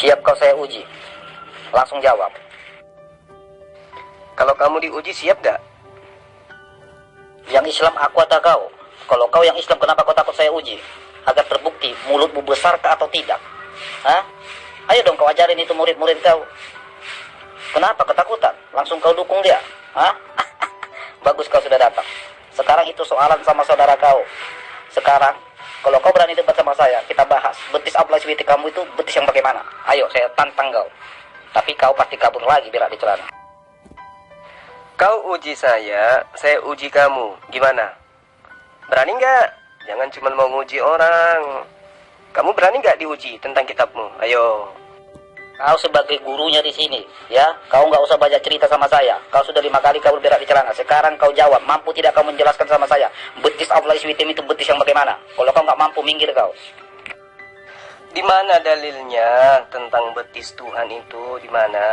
Siap kau saya uji? Langsung jawab. Kalau kamu diuji siap gak? Yang Islam aku atau kau? Kalau kau yang Islam, kenapa kau takut saya uji? Agar terbukti mulutmu besar atau tidak. Hah? Ayo dong kau ajarin itu murid-murid kau. Kenapa ketakutan? Langsung kau dukung dia. Hah? Bagus kau sudah datang. Sekarang itu soalan sama saudara kau. Sekarang kalau kau berani debat sama saya, kita bahas betis Abdullah SWT kamu itu betis yang bagaimana. Ayo saya tantang kau. Tapi kau pasti kabur lagi berak di celana. Kau uji saya uji kamu. Gimana? Berani nggak? Jangan cuma mau nguji orang. Kamu berani nggak diuji tentang kitabmu? Ayo. Kau sebagai gurunya di sini, ya, kau nggak usah banyak cerita sama saya. Kau sudah 5 kali kau berak di celana. Sekarang kau jawab, mampu tidak kau menjelaskan sama saya? Betis Abdullah SWT itu betis yang bagaimana? Kalau kau nggak mampu, minggir kau. Di mana dalilnya tentang betis Tuhan itu? Di mana?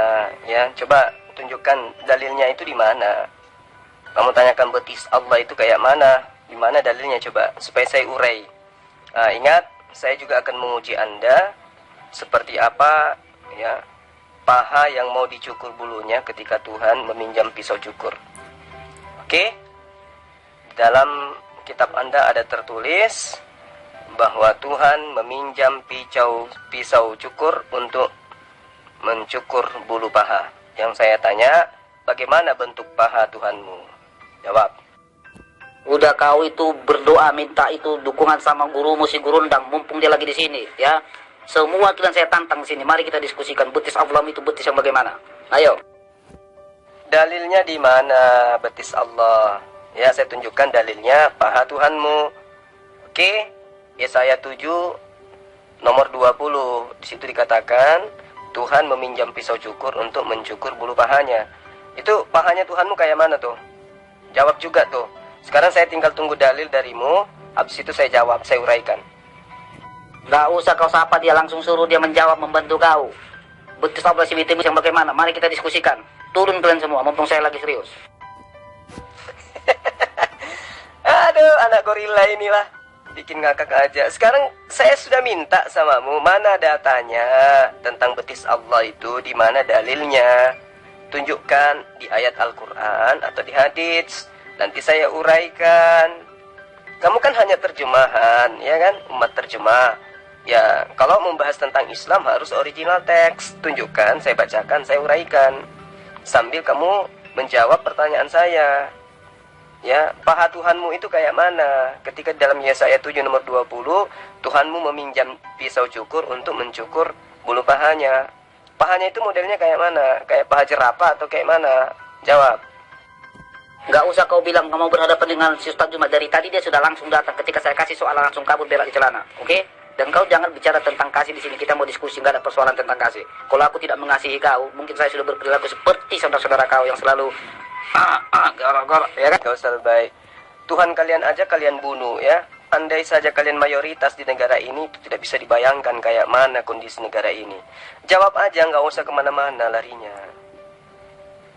Ya, coba tunjukkan dalilnya itu di mana. Kamu tanyakan betis Allah itu kayak mana? Di mana dalilnya coba supaya saya urai. Nah, ingat, saya juga akan menguji Anda seperti apa ya paha yang mau dicukur bulunya ketika Tuhan meminjam pisau cukur. Oke? Dalam kitab Anda ada tertulis bahwa Tuhan meminjam pisau cukur untuk mencukur bulu paha. Yang saya tanya, bagaimana bentuk paha Tuhanmu? Jawab. Udah kau itu berdoa minta itu dukungan sama gurumu si Gurundang, mumpung dia lagi di sini, ya. Semua itu dan saya tantang sini. Mari kita diskusikan betis Allah itu betis yang bagaimana. Ayo. Dalilnya di mana betis Allah? Ya, saya tunjukkan dalilnya paha Tuhanmu. Oke? Yesaya 7 nomor 20. Di situ dikatakan Tuhan meminjam pisau cukur untuk mencukur bulu pahanya. Itu pahanya Tuhanmu kayak mana tuh? Jawab juga tuh. Sekarang saya tinggal tunggu dalil darimu. Habis itu saya jawab, saya uraikan. Gak usah kau sapa dia, langsung suruh dia menjawab, membantu kau. Betis Abdullah SWT yang bagaimana? Mari kita diskusikan. Turun kalian semua, mumpung saya lagi serius. Aduh, anak gorila inilah. Bikin ngakak aja. Sekarang saya sudah minta samamu, mana datanya tentang betis Allah itu, di mana dalilnya? Tunjukkan di ayat Al-Quran atau di hadits. Nanti saya uraikan. Kamu kan hanya terjemahan, ya kan? Umat terjemah. Ya, kalau membahas tentang Islam harus original teks. Tunjukkan, saya bacakan, saya uraikan. Sambil kamu menjawab pertanyaan saya. Ya, paha Tuhanmu itu kayak mana? Ketika dalam Yesaya 7 nomor 20, Tuhanmu meminjam pisau cukur untuk mencukur bulu pahanya. Pahanya itu modelnya kayak mana? Kayak paha jerapah atau kayak mana? Jawab. Gak usah kau bilang kamu berhadapan dengan si Ustaz Jumat. Dari tadi dia sudah langsung datang. Ketika saya kasih soal langsung kabur berak di celana. Oke? Dan kau jangan bicara tentang kasih di sini. Kita mau diskusi, nggak ada persoalan tentang kasih. Kalau aku tidak mengasihi kau, mungkin saya sudah berperilaku seperti saudara-saudara kau yang selalu garok-garok, ya kan? Gak usah lebay. Tuhan kalian aja kalian bunuh, ya. Andai saja kalian mayoritas di negara ini, itu tidak bisa dibayangkan kayak mana kondisi negara ini. Jawab aja, nggak usah kemana-mana larinya.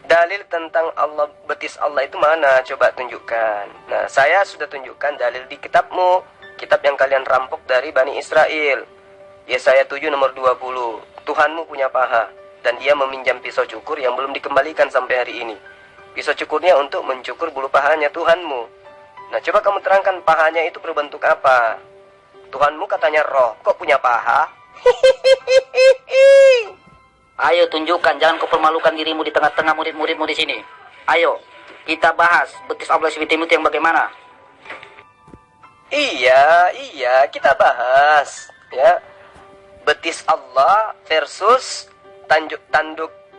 Dalil tentang Allah, betis Allah itu mana? Coba tunjukkan. Nah, saya sudah tunjukkan dalil di kitabmu. Kitab yang kalian rampok dari Bani Israel. Yesaya 7 nomor 20. Tuhanmu punya paha. Dan dia meminjam pisau cukur yang belum dikembalikan sampai hari ini. Pisau cukurnya untuk mencukur bulu pahanya Tuhanmu. Nah, coba kamu terangkan pahanya itu berbentuk apa? Tuhanmu katanya roh. Kok punya paha? Ayo tunjukkan, jangan kau permalukan dirimu di tengah-tengah murid-muridmu di sini. Ayo, kita bahas betis Abdullah SWT itu yang bagaimana? Iya, kita bahas ya. Betis Allah versus tanduk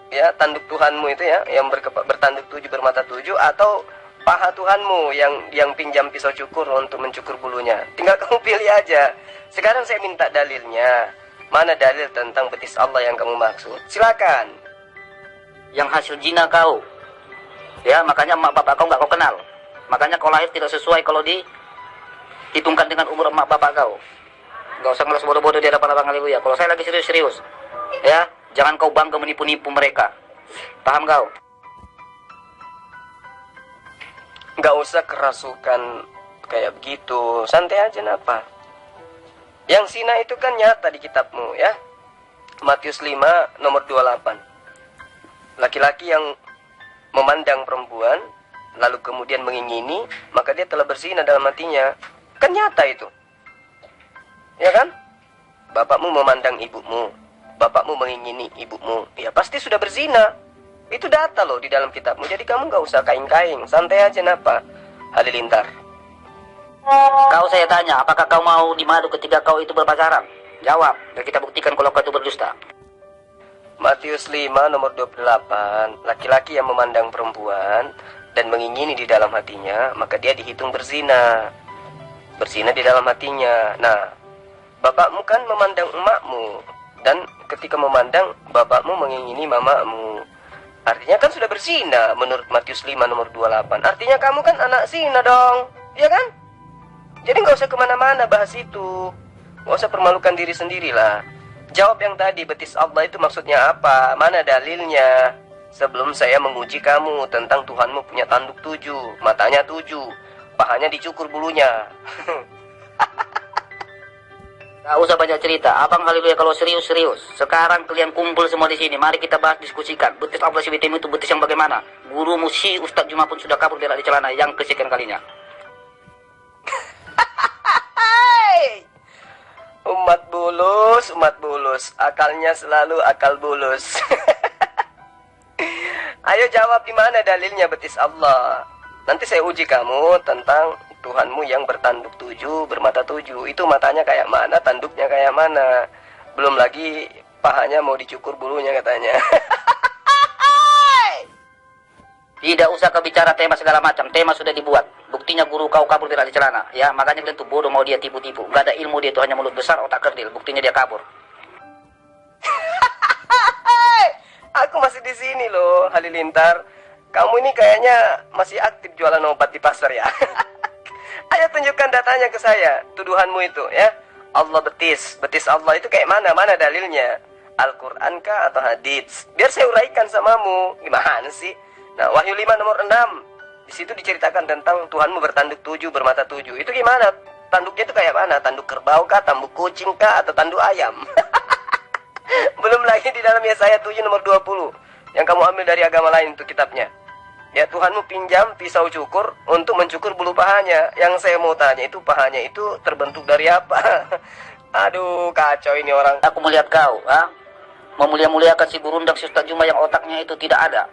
ya, tanduk Tuhanmu itu ya, yang bertanduk 7 bermata 7, atau paha Tuhanmu yang pinjam pisau cukur untuk mencukur bulunya. Tinggal kamu pilih aja. Sekarang saya minta dalilnya. Mana dalil tentang betis Allah yang kamu maksud? Silakan. Yang hasil zina kau. Ya, makanya emak bapak kau nggak kau kenal. Makanya kau lahir tidak sesuai kalau hitungkan dengan umur emak bapak kau. Gak usah ngeles bodoh-bodoh di hadapan orang haleluya. Kalau saya lagi serius-serius, ya, jangan kau bangga menipu-nipu mereka. Paham kau? Gak usah kerasukan kayak begitu. Santai aja napa. Yang zina itu kan nyata di kitabmu, ya. Matius 5 nomor 28. Laki-laki yang memandang perempuan lalu kemudian mengingini, maka dia telah berzina dalam hatinya. Kan nyata itu. Ya kan? Bapakmu memandang ibumu, bapakmu mengingini ibumu, ya pasti sudah berzina. Itu data loh di dalam kitabmu. Jadi kamu gak usah kaing-kaing, santai aja napa Halilintar. Kau saya tanya, apakah kau mau dimadu ketika kau itu berpacaran? Jawab, dan kita buktikan kalau kau itu berdusta. Matius 5 nomor 28. Laki-laki yang memandang perempuan dan mengingini di dalam hatinya, maka dia dihitung berzina. Berzina di dalam hatinya. Nah, bapakmu kan memandang emakmu, dan ketika memandang bapakmu mengingini mamamu, artinya kan sudah berzina menurut Matius 5 nomor 28. Artinya kamu kan anak zina dong, ya kan? Jadi gak usah kemana-mana bahas itu. Gak usah permalukan diri sendirilah. Jawab yang tadi, betis Allah itu maksudnya apa? Mana dalilnya? Sebelum saya menguji kamu tentang Tuhanmu punya tanduk 7, matanya 7, pahanya dicukur bulunya. Gak usah banyak cerita, Abang Haleluya kalau serius-serius. Sekarang kalian kumpul semua di sini, mari kita bahas, diskusikan. Betis Allah CBTM itu betis yang bagaimana? Guru Musi Ustadz Juma pun sudah kabur berak di celana yang kesekian kalinya. Umat bulus, akalnya selalu akal bulus. Ayo jawab di mana dalilnya betis Allah. Nanti saya uji kamu tentang Tuhanmu yang bertanduk 7, bermata 7. Itu matanya kayak mana, tanduknya kayak mana. Belum lagi pahanya mau dicukur bulunya katanya. Tidak usah kebicara tema segala macam, tema sudah dibuat. Buktinya guru kau kabur berak di celana. Ya, makanya kalian tuh bodoh mau dia tipu-tipu. Gak ada ilmu dia tuh, hanya mulut besar, otak kerdil. Buktinya dia kabur. Aku masih di sini loh, Halilintar. Kamu ini kayaknya masih aktif jualan obat di pasar ya. Ayo tunjukkan datanya ke saya, tuduhanmu itu ya. Allah betis Allah itu kayak mana? Mana dalilnya? Al-Quran kah atau hadits? Biar saya uraikan samamu. Gimana sih? Nah, Wahyu 5 nomor 6. Di situ diceritakan tentang Tuhanmu bertanduk 7, bermata 7. Itu gimana? Tanduknya itu kayak mana? Tanduk kerbau kah, tanduk kucing kah, atau tanduk ayam? Belum lagi di dalam Yesaya 7 nomor 20 yang kamu ambil dari agama lain itu kitabnya. Ya, Tuhanmu pinjam pisau cukur untuk mencukur bulu pahanya. Yang saya mau tanya itu, pahanya itu terbentuk dari apa? Aduh, kacau ini orang. Aku melihat kau, memulia-muliakan si burundang si Ustadz Juma yang otaknya itu tidak ada.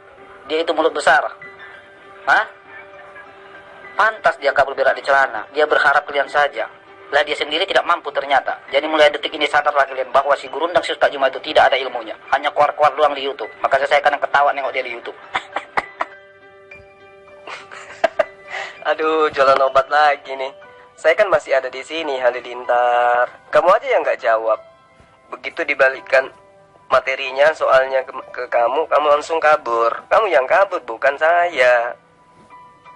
Dia itu mulut besar. Pantas dia kabur berak di celana. Dia berharap kalian saja. Lah dia sendiri tidak mampu ternyata. Jadi mulai detik ini sadarlah kalian bahwa si gurundang si Ustadz Juma itu tidak ada ilmunya. Hanya keluar-keluar doang di YouTube. Makanya saya kadang ketawa nengok dia di YouTube. Aduh, jualan obat lagi nih. Saya kan masih ada di sini, Halilintar. Kamu aja yang nggak jawab. Begitu dibalikan materinya, soalnya ke kamu, kamu langsung kabur. Kamu yang kabur, bukan saya.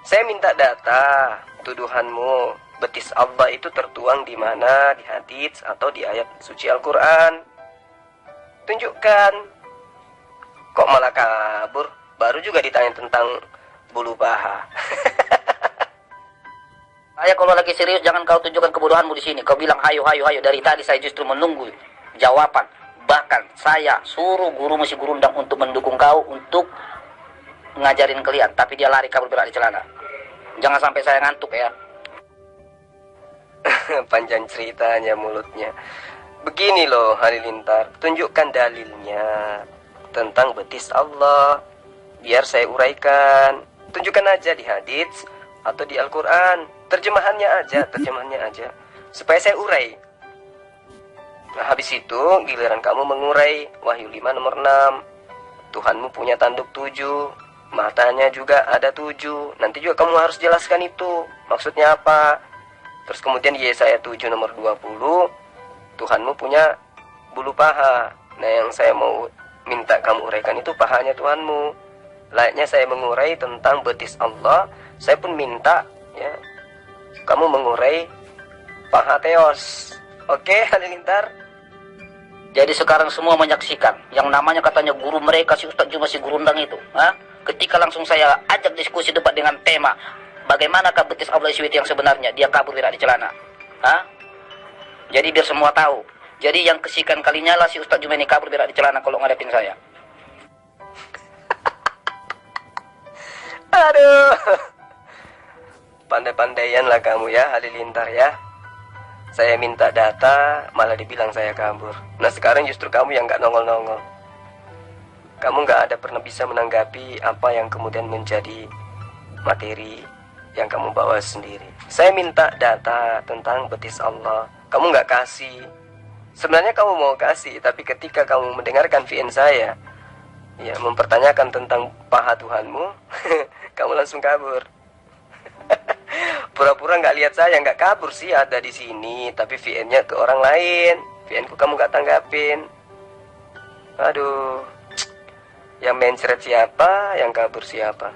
Saya minta data tuduhanmu. Betis Allah itu tertuang di mana? Di hadits atau di ayat suci Al-Quran? Tunjukkan. Kok malah kabur? Baru juga ditanya tentang bulu paha. Saya kalau lagi serius jangan kau tunjukkan kebodohanmu di sini. Kau bilang hayo. Dari tadi saya justru menunggu jawaban. Bahkan saya suruh guru Musi Gurundang untuk mendukung kau untuk ngajarin kalian, tapi dia lari kabur berak di celana. Jangan sampai saya ngantuk ya. Panjang ceritanya mulutnya. Begini loh Halilintar, tunjukkan dalilnya tentang betis Allah. Biar saya uraikan. Tunjukkan aja di hadits atau di Al-Quran. Terjemahannya aja. Supaya saya urai. Nah, habis itu giliran kamu mengurai Wahyu 5 nomor 6. Tuhanmu punya tanduk 7, matanya juga ada 7. Nanti juga kamu harus jelaskan itu maksudnya apa. Terus kemudian Yesaya 7 nomor 20, Tuhanmu punya bulu paha. Nah, yang saya mau minta kamu uraikan itu pahanya Tuhanmu. Layaknya saya mengurai tentang betis Allah, saya pun minta ya kamu mengurai paha Theos. Oke, Halilintar? Jadi sekarang semua menyaksikan yang namanya katanya guru mereka si Ustadz Juma si Gurundang itu. Ketika langsung saya ajak diskusi debat dengan tema bagaimanakah betis Allah SWT yang sebenarnya, dia kabur berak di celana. Jadi biar semua tahu, Jadi yang kesekian kalinya lah si Ustadz Juma ini kabur berak di celana kalau ngadepin saya. Aduh. Pandai-pandaian lah kamu ya, Halilintar ya. Saya minta data, malah dibilang saya kabur. Nah sekarang justru kamu yang gak nongol-nongol. Kamu gak ada pernah bisa menanggapi apa yang kemudian menjadi materi yang kamu bawa sendiri. Saya minta data tentang betis Allah, kamu gak kasih. Sebenarnya kamu mau kasih, tapi ketika kamu mendengarkan VN saya, ya mempertanyakan tentang paha Tuhanmu, kamu langsung kabur. Pura-pura nggak lihat saya, nggak kabur sih, ada di sini, tapi VN-nya ke orang lain. VN-ku kamu nggak tanggapin. Aduh, yang mencret siapa, yang kabur siapa?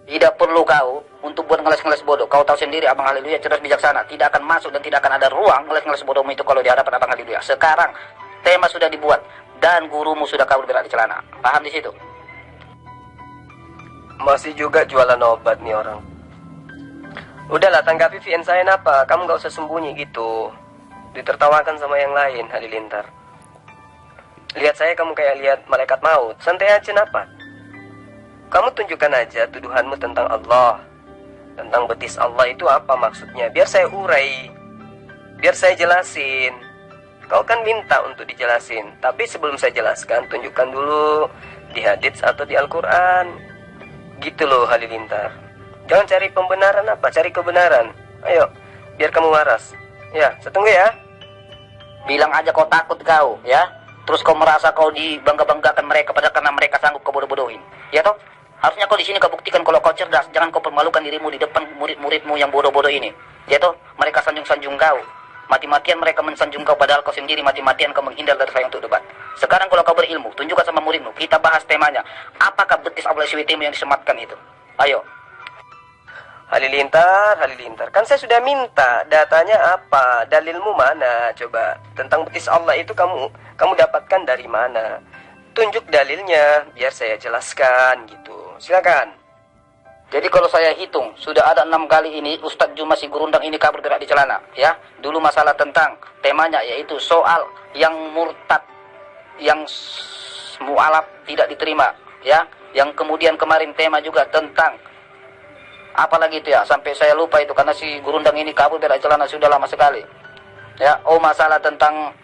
Tidak perlu kau untuk buat ngeles-ngeles bodoh. Kau tahu sendiri Abang Haleluya cerdas bijaksana. Tidak akan masuk dan tidak akan ada ruang ngeles-ngeles bodohmu itu kalau di hadapan Abang Haleluya. Sekarang tema sudah dibuat dan gurumu sudah kabur berak di celana. Paham di situ? Masih juga jualan obat nih orang. Udahlah, tanggapi VN saya apa? Kamu nggak usah sembunyi gitu. Ditertawakan sama yang lain, Halilintar. Lihat saya kamu kayak lihat malaikat maut. Santai aja napa? Kamu tunjukkan aja tuduhanmu tentang Allah, tentang betis Allah itu apa maksudnya. Biar saya urai, biar saya jelasin. Kau kan minta untuk dijelasin, tapi sebelum saya jelaskan, tunjukkan dulu di hadits atau di Al-Quran. Gitu loh Halilintar. Jangan cari pembenaran apa, cari kebenaran. Ayo, biar kamu waras. Ya, saya tunggu ya. Bilang aja kau takut kau, ya. Terus kau merasa kau dibangga-banggakan mereka padahal karena mereka sanggup kau bodoh-bodohin. Ya toh? Harusnya kau di sini kau buktikan kalau kau cerdas. Jangan kau permalukan dirimu di depan murid-muridmu yang bodoh-bodoh ini. Ya toh? Mereka sanjung-sanjung kau. Mati-matian mereka mensanjung kau padahal kau sendiri mati-matian kau menghindar dari saya untuk debat. Sekarang kalau kau berilmu, tunjukkan sama muridmu. Kita bahas temanya. Apakah betis Allah SWT yang disematkan itu? Ayo. Halilintar, Halilintar. Kan saya sudah minta datanya apa, dalilmu mana? Coba tentang betis Allah itu kamu dapatkan dari mana? Tunjuk dalilnya biar saya jelaskan gitu. Silakan. Jadi kalau saya hitung, sudah ada 6 kali ini Ustadz Juma si Gurundang ini kabur berak di celana. Ya, dulu masalah tentang temanya yaitu soal yang murtad, yang mu'alaf tidak diterima. Ya, yang kemudian kemarin tema juga tentang apalagi itu ya, sampai saya lupa itu karena si Gurundang ini kabur berak di celana sudah lama sekali. Ya, oh masalah tentang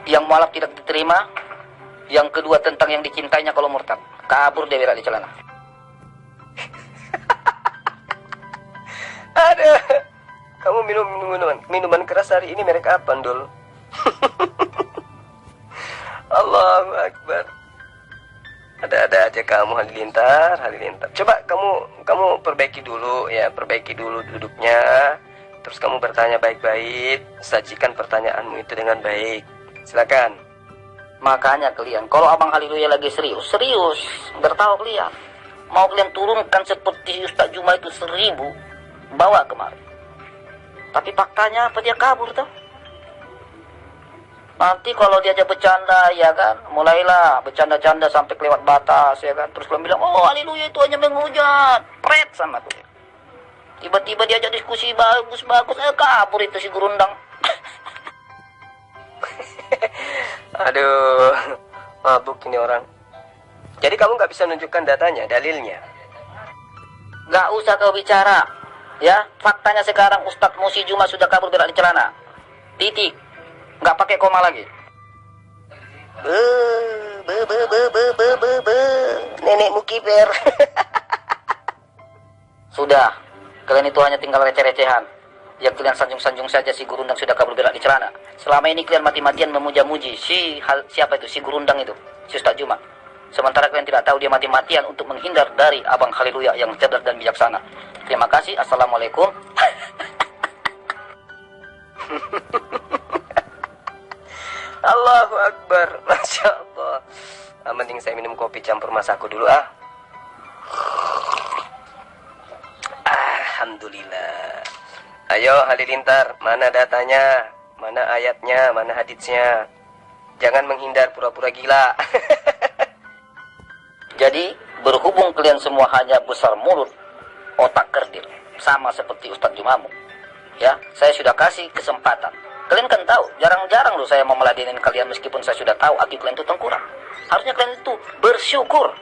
yang mu'alaf tidak diterima. Yang kedua tentang yang dicintainya kalau murtad. Kabur dia berak di celana. Aduh, kamu minum minuman keras hari ini merek apa, Ndul? Allahu Akbar. Ada-ada aja kamu Halilintar, Halilintar. Coba kamu perbaiki dulu ya, perbaiki dulu duduknya. Terus kamu bertanya baik-baik, sajikan pertanyaanmu itu dengan baik. Silakan. Makanya kalian, kalau Abang Haleluya lagi serius, bertahu kalian. Mau kalian turunkan seperti Ustadz Juma itu 1000, bawa kemari. Tapi faktanya apa, dia kabur tuh. Nanti kalau diajak bercanda, ya kan, mulailah bercanda-canda sampai kelewat batas, ya kan. Terus kalian bilang, oh Haleluya itu hanya menghujat, pret sama tuh. Tiba-tiba diajak diskusi bagus-bagus, kabur itu si Gurundang. Aduh, mabuk ini orang. Jadi kamu nggak bisa nunjukkan datanya, dalilnya? Nggak usah kau bicara. Ya, faktanya sekarang Ustadz Musi Juma sudah kabur berak di celana. Titik. Nggak pakai koma lagi. Nenekmu kiper. Sudah. Kalian itu hanya tinggal receh-recehan. Yang kalian sanjung-sanjung saja si Gurundang sudah kabur berak di celana. Selama ini kalian mati-matian memuja-muji siapa itu, si Gurundang itu, si Ustadz Juma. Sementara kalian tidak tahu dia mati-matian untuk menghindar dari Abang Haleluya yang cerdas dan bijaksana. Terima kasih. Assalamualaikum. Allahu Akbar. Masya Allah. Mending saya minum kopi campur masaku dulu ah. Alhamdulillah. Ayo Halilintar, mana datanya, mana ayatnya, mana haditsnya. Jangan menghindar pura-pura gila. Jadi berhubung kalian semua hanya besar mulut, otak kerdil, sama seperti Ustadz Jumamu, Ya, saya sudah kasih kesempatan. Kalian kan tahu, jarang-jarang loh saya mau meladenin kalian meskipun saya sudah tahu aki kalian itu tengkurap. Harusnya kalian itu bersyukur.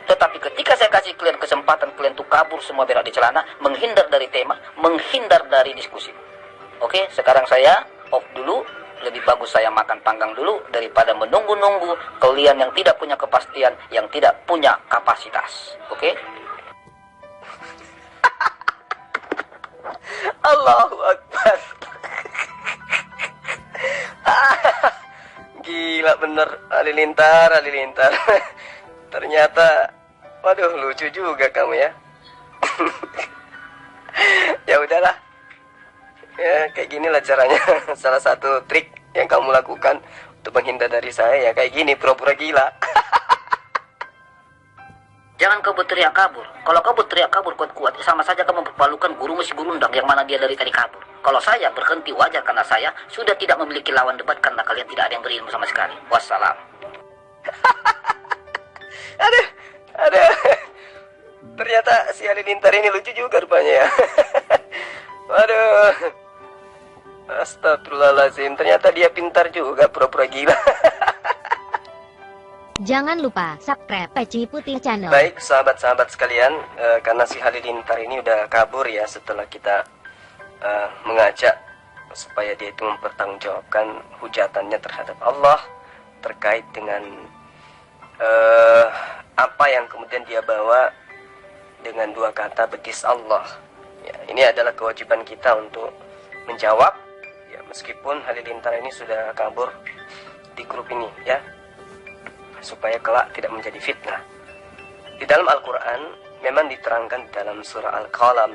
Tetapi ketika saya kasih kalian kesempatan, kalian tuh kabur semua berak di celana, menghindar dari tema, menghindar dari diskusi. Oke, sekarang saya off dulu. Lebih bagus saya makan panggang dulu daripada menunggu-nunggu kalian yang tidak punya kepastian, yang tidak punya kapasitas. Oke? Allahu Akbar. Gila bener, halilintar. Ternyata, waduh lucu juga kamu ya. Ya udahlah. Ya kayak ginilah caranya. Salah satu trik yang kamu lakukan untuk menghindar dari saya ya kayak gini, pura-pura gila. Jangan kau berteriak kabur. Kalau kau berteriak kabur kuat-kuat, sama saja kamu mempermalukan guru mesi gurundang yang mana dia dari tadi kabur. Kalau saya berhenti wajar karena saya sudah tidak memiliki lawan debat karena kalian tidak ada yang berilmu sama sekali. Wassalam. Aduh. Ternyata si halilintar ini lucu juga rupanya ya. Waduh. Astagfirullahaladzim. Ternyata dia pintar juga, pura-pura gila. Jangan lupa subscribe Peci Putih Channel. Baik sahabat-sahabat sekalian, karena si halilintar ini udah kabur ya setelah kita mengajak supaya dia itu mempertanggungjawabkan hujatannya terhadap Allah terkait dengan apa yang kemudian dia bawa dengan dua kata betis Allah. Ya, ini adalah kewajiban kita untuk menjawab ya, meskipun halilintar ini sudah kabur di grup ini ya, supaya kelak tidak menjadi fitnah. Di dalam Al-Quran memang diterangkan dalam surah Al-Qalam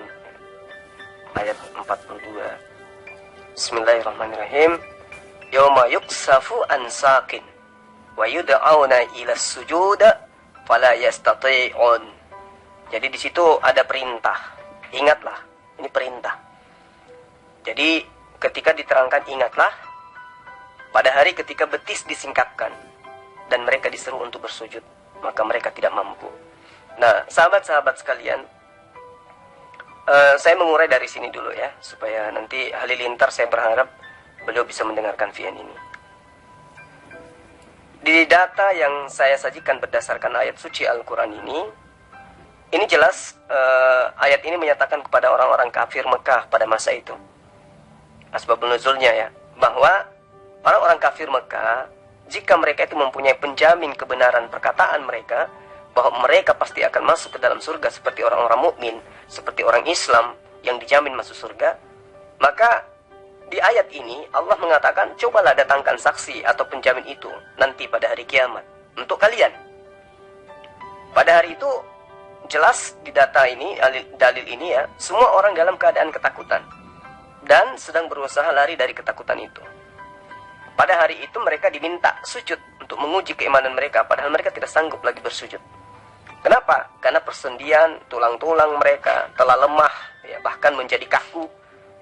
ayat 42. Bismillahirrahmanirrahim. Yawma yuksafu an saqin wa yud'auna ila sujud fala yastati'un. Jadi di situ ada perintah. Ingatlah, ini perintah. Jadi ketika diterangkan ingatlah pada hari ketika betis disingkapkan dan mereka disuruh untuk bersujud, maka mereka tidak mampu. Nah, sahabat-sahabat sekalian, saya mengurai dari sini dulu ya, supaya nanti halilintar saya berharap beliau bisa mendengarkan VN ini. Di data yang saya sajikan berdasarkan ayat suci Al-Quran ini jelas ayat ini menyatakan kepada orang-orang kafir Mekah pada masa itu, asbabun nuzulnya ya, bahwa orang-orang kafir Mekah, jika mereka itu mempunyai penjamin kebenaran perkataan mereka, bahwa mereka pasti akan masuk ke dalam surga seperti orang-orang mukmin, seperti orang Islam yang dijamin masuk surga, maka di ayat ini Allah mengatakan, cobalah datangkan saksi atau penjamin itu nanti pada hari kiamat untuk kalian. Pada hari itu jelas di data ini, dalil ini ya, semua orang dalam keadaan ketakutan dan sedang berusaha lari dari ketakutan itu. Pada hari itu mereka diminta sujud untuk menguji keimanan mereka, padahal mereka tidak sanggup lagi bersujud. Kenapa? Karena persendian tulang-tulang mereka telah lemah, ya, bahkan menjadi kaku,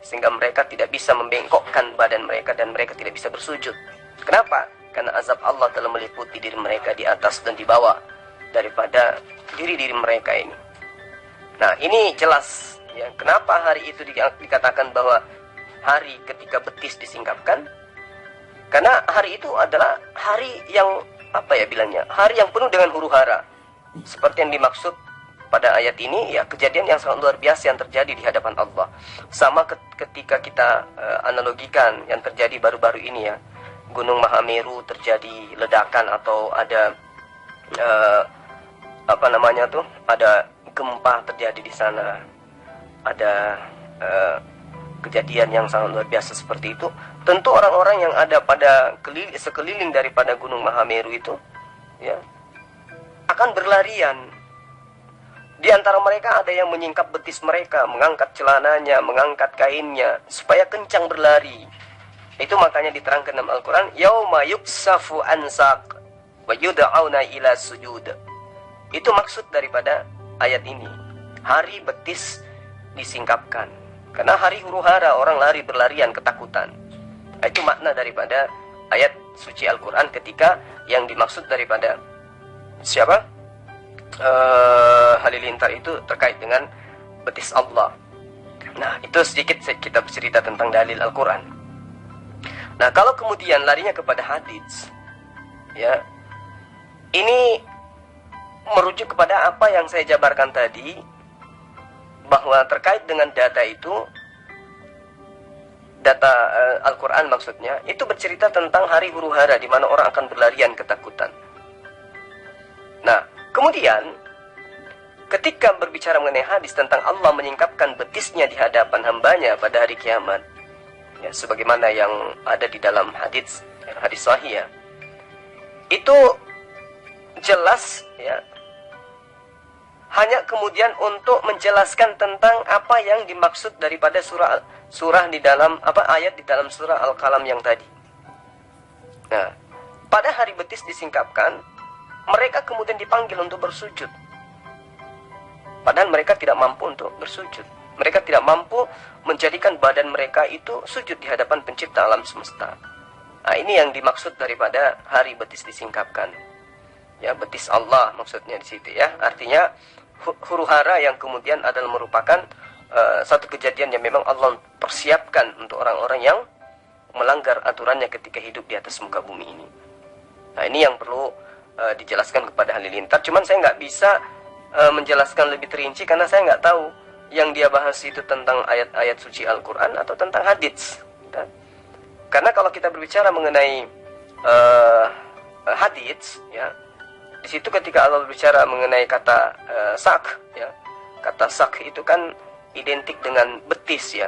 sehingga mereka tidak bisa membengkokkan badan mereka dan mereka tidak bisa bersujud. Kenapa? Karena azab Allah telah meliputi diri mereka di atas dan di bawah daripada diri-diri mereka ini. Nah, ini jelas ya, kenapa hari itu dikatakan bahwa hari ketika betis disingkapkan. Karena hari itu adalah hari yang hari yang penuh dengan huru-hara. Seperti yang dimaksud pada ayat ini ya, kejadian yang sangat luar biasa yang terjadi di hadapan Allah. Sama ketika kita analogikan yang terjadi baru-baru ini ya, Gunung Mahameru terjadi ledakan atau ada ada gempa terjadi di sana, ada kejadian yang sangat luar biasa seperti itu. Tentu orang-orang yang ada pada sekeliling daripada Gunung Mahameru itu ya akan berlarian. Di antara mereka ada yang menyingkap betis mereka, mengangkat celananya, mengangkat kainnya supaya kencang berlari. Itu makanya diterangkan dalam Al-Quran, yauma yuksafu an saq wa yud'auna ila sujud. Itu maksud daripada ayat ini. Hari betis disingkapkan. Karena hari huru-hara, orang lari berlarian ketakutan. Itu makna daripada ayat suci Al-Quran ketika yang dimaksud daripada halilintar itu terkait dengan betis Allah. Nah, itu sedikit kita bercerita tentang dalil Al-Quran. Nah, kalau kemudian larinya kepada hadis, ya, ini merujuk kepada apa yang saya jabarkan tadi, bahwa terkait dengan data itu, data Al-Quran maksudnya, itu bercerita tentang hari huru hara di mana orang akan berlarian ketakutan. Nah, kemudian ketika berbicara mengenai hadis tentang Allah menyingkapkan betisnya di hadapan hambanya pada hari kiamat, ya, sebagaimana yang ada di dalam hadis sahih, ya, itu jelas, ya, hanya kemudian untuk menjelaskan tentang apa yang dimaksud daripada surah di dalam ayat di dalam surah Al-Qalam yang tadi. Nah, pada hari betis disingkapkan, mereka kemudian dipanggil untuk bersujud. Padahal mereka tidak mampu untuk bersujud. Mereka tidak mampu menjadikan badan mereka itu sujud di hadapan pencipta alam semesta. Nah, ini yang dimaksud daripada hari betis disingkapkan. Ya, betis Allah maksudnya di situ, ya. Artinya huru hara yang kemudian adalah merupakan satu kejadian yang memang Allah persiapkan untuk orang-orang yang melanggar aturannya ketika hidup di atas muka bumi ini. Nah, ini yang perlu dijelaskan kepada halilintar. Cuman saya nggak bisa menjelaskan lebih terinci karena saya nggak tahu yang dia bahas itu tentang ayat-ayat suci Al-Quran atau tentang hadits. Karena kalau kita berbicara mengenai hadits, ya, di situ ketika Allah berbicara mengenai kata sak, ya, kata sak itu kan identik dengan betis, ya.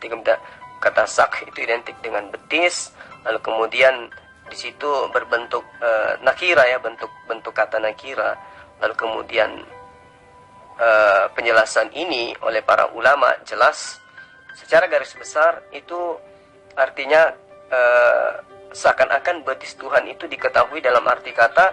Ketika kata sak itu identik dengan betis, lalu kemudian di situ berbentuk nakira, ya, bentuk kata nakira. Lalu kemudian penjelasan ini oleh para ulama jelas secara garis besar itu artinya seakan-akan betis Tuhan itu diketahui dalam arti kata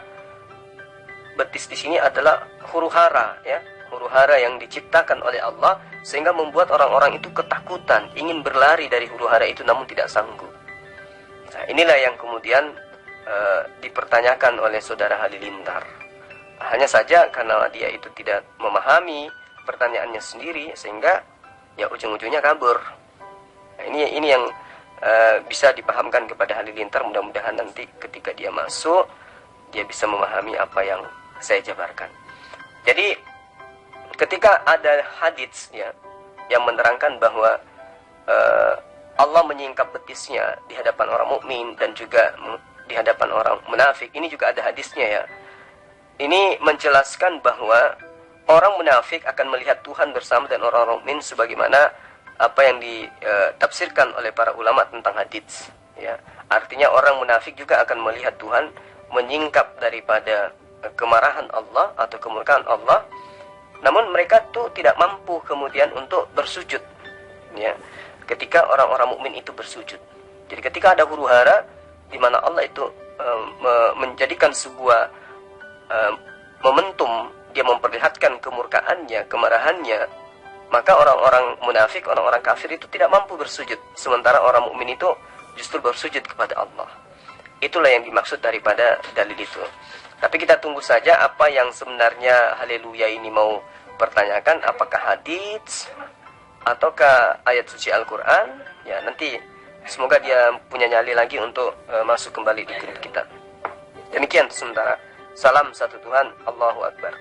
betis di sini adalah huru hara, ya, huru hara yang diciptakan oleh Allah sehingga membuat orang-orang itu ketakutan, ingin berlari dari huru hara itu namun tidak sanggup. Nah, inilah yang kemudian dipertanyakan oleh saudara halilintar. Hanya saja karena dia itu tidak memahami pertanyaannya sendiri sehingga ya ujung-ujungnya kabur. Nah, ini yang bisa dipahamkan kepada halilintar. Mudah-mudahan nanti ketika dia masuk dia bisa memahami apa yang saya jabarkan. Jadi ketika ada hadits, ya, yang menerangkan bahwa Allah menyingkap betisnya di hadapan orang mukmin dan juga di hadapan orang munafik, ini juga ada hadisnya, ya. Ini menjelaskan bahwa orang munafik akan melihat Tuhan bersama dengan orang mukmin sebagaimana apa yang ditafsirkan oleh para ulama tentang hadits, ya. Artinya orang munafik juga akan melihat Tuhan menyingkap daripada kemarahan Allah atau kemurkaan Allah, namun mereka tuh tidak mampu kemudian untuk bersujud, ya, ketika orang-orang mukmin itu bersujud. Jadi ketika ada huru hara di mana Allah itu menjadikan sebuah momentum, dia memperlihatkan kemurkaannya, kemarahannya, maka orang-orang munafik, orang-orang kafir itu tidak mampu bersujud, sementara orang mukmin itu justru bersujud kepada Allah. Itulah yang dimaksud daripada dalil itu. Tapi kita tunggu saja apa yang sebenarnya haleluya ini mau pertanyakan, apakah hadits ataukah ayat suci Al-Quran. Ya, nanti semoga dia punya nyali lagi untuk masuk kembali di grup kita. Demikian sementara. Salam satu Tuhan, Allahu Akbar.